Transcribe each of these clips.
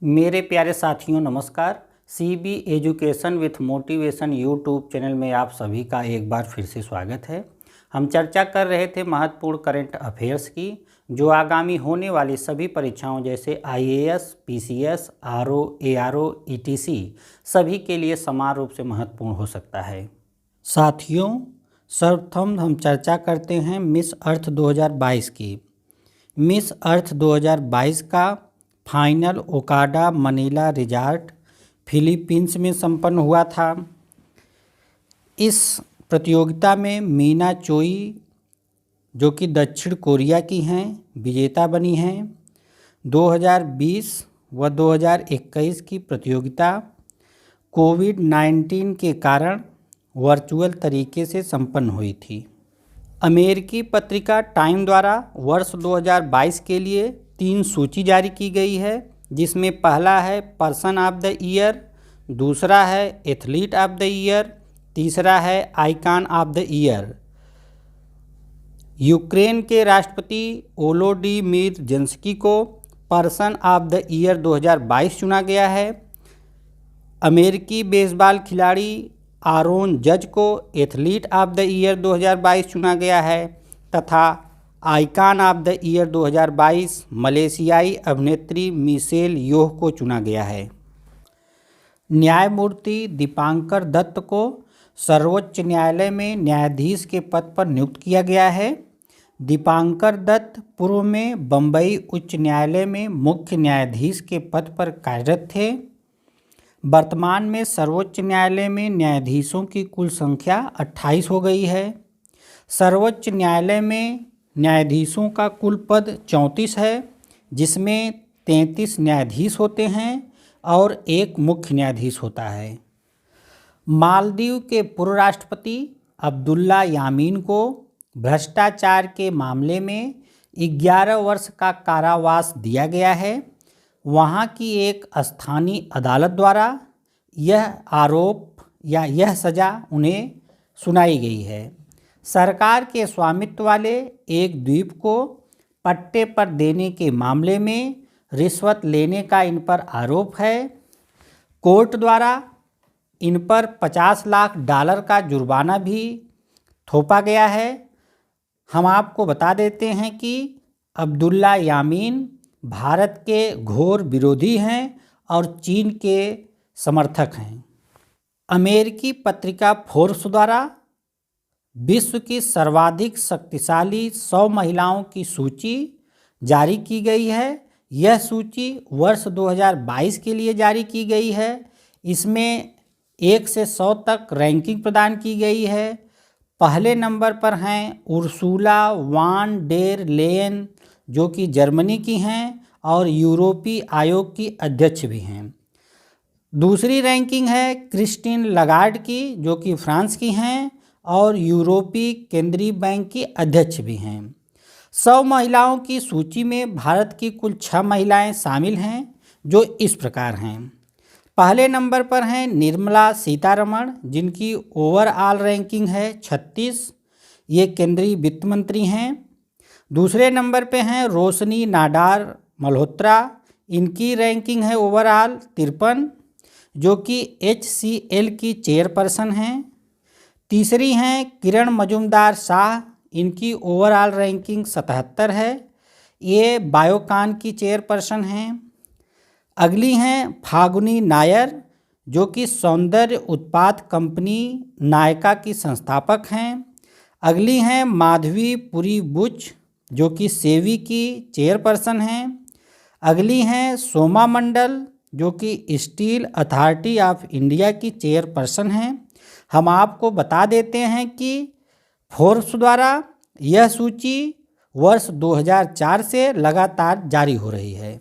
मेरे प्यारे साथियों नमस्कार। CB education with motivation YouTube channel में आप सभी का एक बार फिर से स्वागत है। हम चर्चा कर रहे थे महत्वपूर्ण करंट अफेयर्स की, जो आगामी होने वाली सभी परीक्षाओं जैसे IAS, PCS, RO, ARO, etc सभी के लिए समान रूप से महत्वपूर्ण हो सकता है। साथियों, सर्वप्रथम हम चर्चा करते हैं मिस अर्थ 2022 की। मिस अर्थ 2022 का final Okada Manila resort Philippines में संपन्न हुआ था। इस प्रतियोगिता में मीना चोई, जो कि दक्षिण कोरिया की हैं, विजेता बनी हैं। 2020 व 2021 की प्रतियोगिता कोविड-19 के कारण वर्चुअल तरीके से संपन्न हुई थी। अमेरिकी पत्रिका टाइम द्वारा वर्ष 2022 के लिए 3 सूची जारी की गई है, जिसमें पहला है पर्सन ऑफ द ईयर, दूसरा है एथलीट ऑफ द ईयर, तीसरा है icon of the year. Ukraine के राष्ट्रपति वोलोडिमीर जेलेंस्की को पर्सन ऑफ द ईयर 2022 चुना गया है। अमेरिकी बेसबॉल खिलाड़ी आरोन जज को एथलीट ऑफ द ईयर 2022 चुना गया है तथा आइकॉन ऑफ द ईयर 2022 मलेशियाई अभिनेत्री मिशेल योह को चुना गया है। न्यायमूर्ति दीपांकर दत्त को सर्वोच्च न्यायालय में न्यायाधीश के पद पर नियुक्त किया गया है। दीपांकर दत्त पूर्व में बम्बई उच्च न्यायालय में मुख्य न्यायाधीश के पद पर कार्यरत थे। वर्तमान में सर्वोच्च न्यायालय में न्यायाधीशों की कुल संख्या 28 हो गई है। सर्वोच्च न्यायालय में न्यायाधीशों का कुल पद 34 है, जिसमें 33 न्यायाधीश होते हैं और एक मुख्य न्यायाधीश होता है। मालदीव के पूर्व राष्ट्रपति अब्दुल्ला यामीन को भ्रष्टाचार के मामले में 11 वर्ष का कारावास दिया गया है। वहाँ की एक स्थानीय अदालत द्वारा यह आरोप या यह सज़ा उन्हें सुनाई गई है। सरकार के स्वामित्व वाले एक द्वीप को पट्टे पर देने के मामले में रिश्वत लेने का इन पर आरोप है। कोर्ट द्वारा इन पर $50 लाख का जुर्माना भी थोपा गया है। हम आपको बता देते हैं कि अब्दुल्ला यामीन भारत के घोर विरोधी हैं और चीन के समर्थक हैं। अमेरिकी पत्रिका फोर्ब्स द्वारा विश्व की सर्वाधिक शक्तिशाली 100 महिलाओं की सूची जारी की गई है। यह सूची वर्ष 2022 के लिए जारी की गई है। इसमें 1 से 100 तक रैंकिंग प्रदान की गई है। पहले नंबर पर हैं उर्सुला वान डेर लेयन, जो कि जर्मनी की हैं और यूरोपीय आयोग की अध्यक्ष भी हैं। दूसरी रैंकिंग है क्रिस्टीन लगार्ड की, जो कि फ्रांस की हैं और यूरोपीय केंद्रीय बैंक की अध्यक्ष भी हैं। 100 महिलाओं की सूची में भारत की कुल 6 महिलाएं शामिल हैं, जो इस प्रकार हैं। पहले नंबर पर हैं निर्मला सीतारमण, जिनकी ओवरऑल रैंकिंग है 36। ये केंद्रीय वित्त मंत्री हैं। दूसरे नंबर पे हैं रोशनी नाडार मल्होत्रा, इनकी रैंकिंग है ओवरऑल 53, जो कि HCL की चेयरपर्सन हैं। तीसरी हैं किरण मजुमदार शाह, इनकी ओवरऑल रैंकिंग 77 है। ये बायोकॉन की चेयरपर्सन हैं। अगली हैं फागुनी नायर, जो कि सौंदर्य उत्पाद कंपनी नायका की संस्थापक हैं। अगली हैं माधवी पुरी बुच, जो कि सेवी की चेयरपर्सन हैं। अगली हैं सोमा मंडल, जो कि स्टील अथॉरिटी ऑफ इंडिया की चेयरपर्सन हैं। हम आपको बता देते हैं कि फोर्ब्स द्वारा यह सूची वर्ष 2004 से लगातार जारी हो रही है।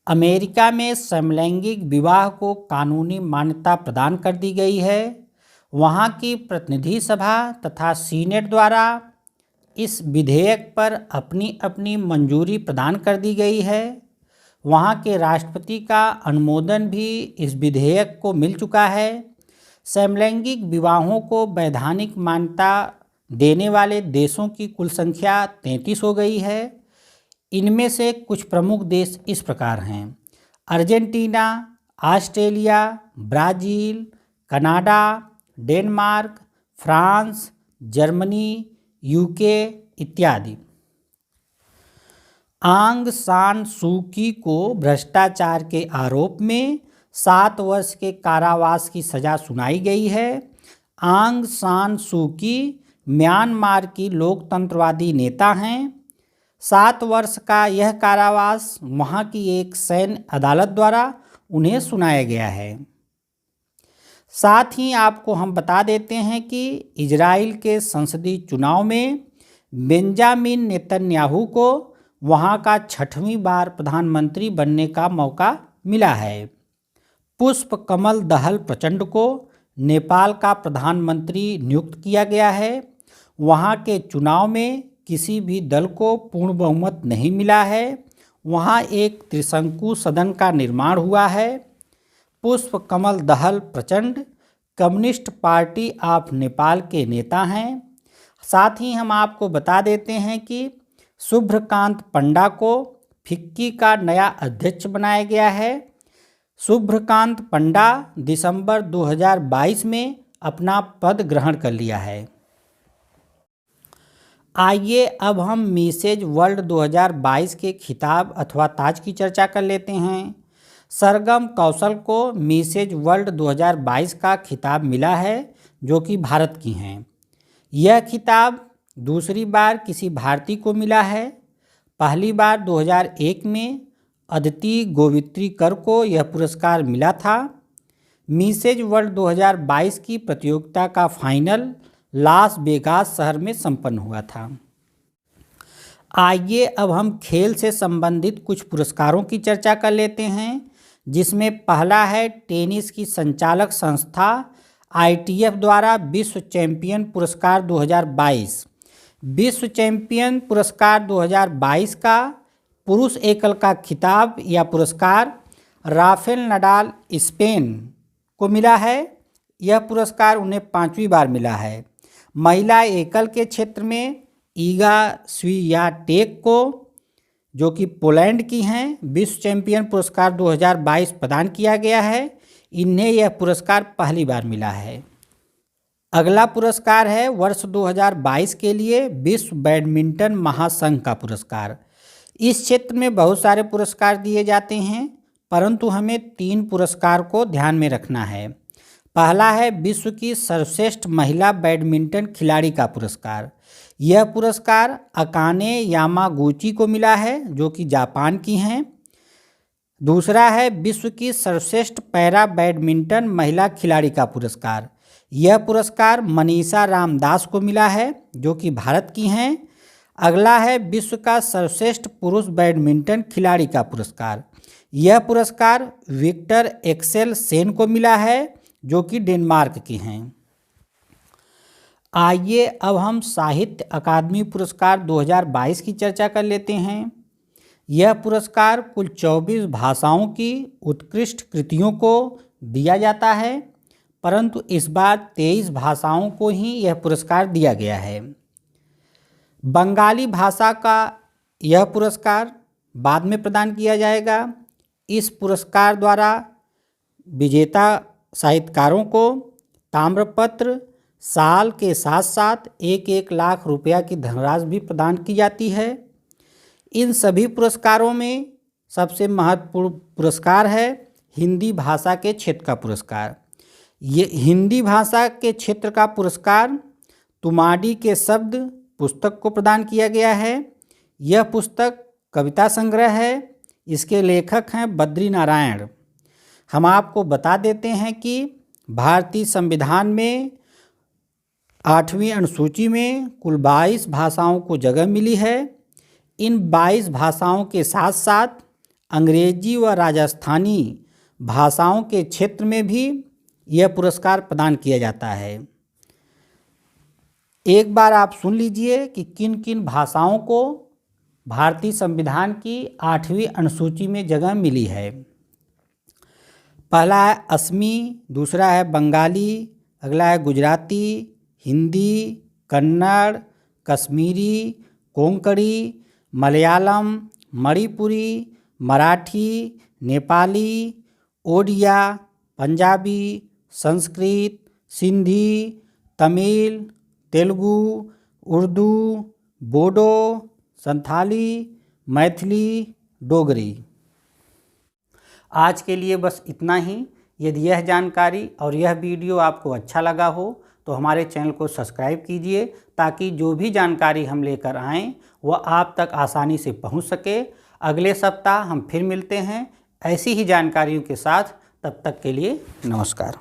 अमेरिका में समलैंगिक विवाह को कानूनी मान्यता प्रदान कर दी गई है। वहाँ की प्रतिनिधि सभा तथा सीनेट द्वारा इस विधेयक पर अपनी अपनी मंजूरी प्रदान कर दी गई है। वहाँ के राष्ट्रपति का अनुमोदन भी इस विधेयक को मिल चुका है। समलैंगिक विवाहों को वैधानिक मान्यता देने वाले देशों की कुल संख्या 33 हो गई है। इनमें से कुछ प्रमुख देश इस प्रकार हैं: Argentina, Australia, Brazil, Canada, Denmark, France, Germany, UK इत्यादि। आंग सान सू की को भ्रष्टाचार के आरोप में 7 वर्ष के कारावास की सज़ा सुनाई गई है। आंग सान सू की म्यांमार की लोकतंत्रवादी नेता हैं। 7 वर्ष का यह कारावास वहाँ की एक सैन्य अदालत द्वारा उन्हें सुनाया गया है। साथ ही आपको हम बता देते हैं कि इजराइल के संसदीय चुनाव में बेंजामिन नेतन्याहू को वहाँ का 6वीं बार प्रधानमंत्री बनने का मौका मिला है। पुष्प कमल दहल प्रचंड को नेपाल का प्रधानमंत्री नियुक्त किया गया है। वहाँ के चुनाव में किसी भी दल को पूर्ण बहुमत नहीं मिला है। वहाँ एक त्रिशंकु सदन का निर्माण हुआ है। पुष्प कमल दहल प्रचंड कम्युनिस्ट पार्टी ऑफ नेपाल के नेता हैं। साथ ही हम आपको बता देते हैं कि शुभ्रकांत पंडा को फिक्की का नया अध्यक्ष बनाया गया है। शुभ्रकांत पंडा दिसंबर 2022 में अपना पद ग्रहण कर लिया है। आइए अब हम मिसेज वर्ल्ड 2022 के खिताब अथवा ताज की चर्चा कर लेते हैं। सरगम कौशल को मिसेज वर्ल्ड 2022 का खिताब मिला है, जो कि भारत की हैं। यह खिताब दूसरी बार किसी भारतीय को मिला है। पहली बार 2001 में अदिति गोवित्रीकर को यह पुरस्कार मिला था। मिसेज वर्ल्ड 2022 की प्रतियोगिता का फाइनल लास वेगास शहर में संपन्न हुआ था। आइए अब हम खेल से संबंधित कुछ पुरस्कारों की चर्चा कर लेते हैं, जिसमें पहला है टेनिस की संचालक संस्था ITF द्वारा विश्व चैंपियन पुरस्कार 2022। विश्व चैंपियन पुरस्कार 2022 का पुरुष एकल का खिताब या पुरस्कार राफेल नडाल स्पेन को मिला है। यह पुरस्कार उन्हें 5वीं बार मिला है। महिला एकल के क्षेत्र में ईगा स्वियाटेक को, जो कि पोलैंड की हैं, विश्व चैंपियन पुरस्कार 2022 प्रदान किया गया है। इन्हें यह पुरस्कार पहली बार मिला है। अगला पुरस्कार है वर्ष 2022 के लिए विश्व बैडमिंटन महासंघ का पुरस्कार। इस क्षेत्र में बहुत सारे पुरस्कार दिए जाते हैं, परंतु हमें 3 पुरस्कार को ध्यान में रखना है। पहला है विश्व की सर्वश्रेष्ठ महिला बैडमिंटन खिलाड़ी का पुरस्कार। यह पुरस्कार अकाने यामागुची को मिला है, जो कि जापान की हैं। दूसरा है विश्व की सर्वश्रेष्ठ पैरा बैडमिंटन महिला खिलाड़ी का पुरस्कार। यह पुरस्कार मनीषा रामदास को मिला है, जो कि भारत की हैं। अगला है विश्व का सर्वश्रेष्ठ पुरुष बैडमिंटन खिलाड़ी का पुरस्कार। यह पुरस्कार विक्टर एक्सेल सेन को मिला है, जो कि डेनमार्क की हैं। आइए अब हम साहित्य अकादमी पुरस्कार 2022 की चर्चा कर लेते हैं। यह पुरस्कार कुल 24 भाषाओं की उत्कृष्ट कृतियों को दिया जाता है, परंतु इस बार 23 भाषाओं को ही यह पुरस्कार दिया गया है। बंगाली भाषा का यह पुरस्कार बाद में प्रदान किया जाएगा। इस पुरस्कार द्वारा विजेता साहित्यकारों को ताम्रपत्र, साल के साथ साथ 1-1 लाख रुपया की धनराशि भी प्रदान की जाती है। इन सभी पुरस्कारों में सबसे महत्वपूर्ण पुरस्कार है हिंदी भाषा के क्षेत्र का पुरस्कार। ये हिंदी भाषा के क्षेत्र का पुरस्कार तुमाडी के शब्द पुस्तक को प्रदान किया गया है। यह पुस्तक कविता संग्रह है। इसके लेखक हैं बद्री नारायण। हम आपको बता देते हैं कि भारतीय संविधान में 8वीं अनुसूची में कुल 22 भाषाओं को जगह मिली है। इन 22 भाषाओं के साथ साथ अंग्रेजी व राजस्थानी भाषाओं के क्षेत्र में भी यह पुरस्कार प्रदान किया जाता है। एक बार आप सुन लीजिए कि किन किन भाषाओं को भारतीय संविधान की 8वीं अनुसूची में जगह मिली है। पहला है असमी, दूसरा है बंगाली, अगला है गुजराती, हिंदी, कन्नड़, कश्मीरी, कोंकणी, मलयालम, मणिपुरी, मराठी, नेपाली, ओडिया, पंजाबी, संस्कृत, सिंधी, तमिल, तेलुगु, उर्दू, बोडो, संथाली, मैथिली, डोगरी। आज के लिए बस इतना ही। यदि यह जानकारी और यह वीडियो आपको अच्छा लगा हो तो हमारे चैनल को सब्सक्राइब कीजिए, ताकि जो भी जानकारी हम लेकर आएँ वह आप तक आसानी से पहुंच सके। अगले सप्ताह हम फिर मिलते हैं ऐसी ही जानकारियों के साथ। तब तक के लिए नमस्कार।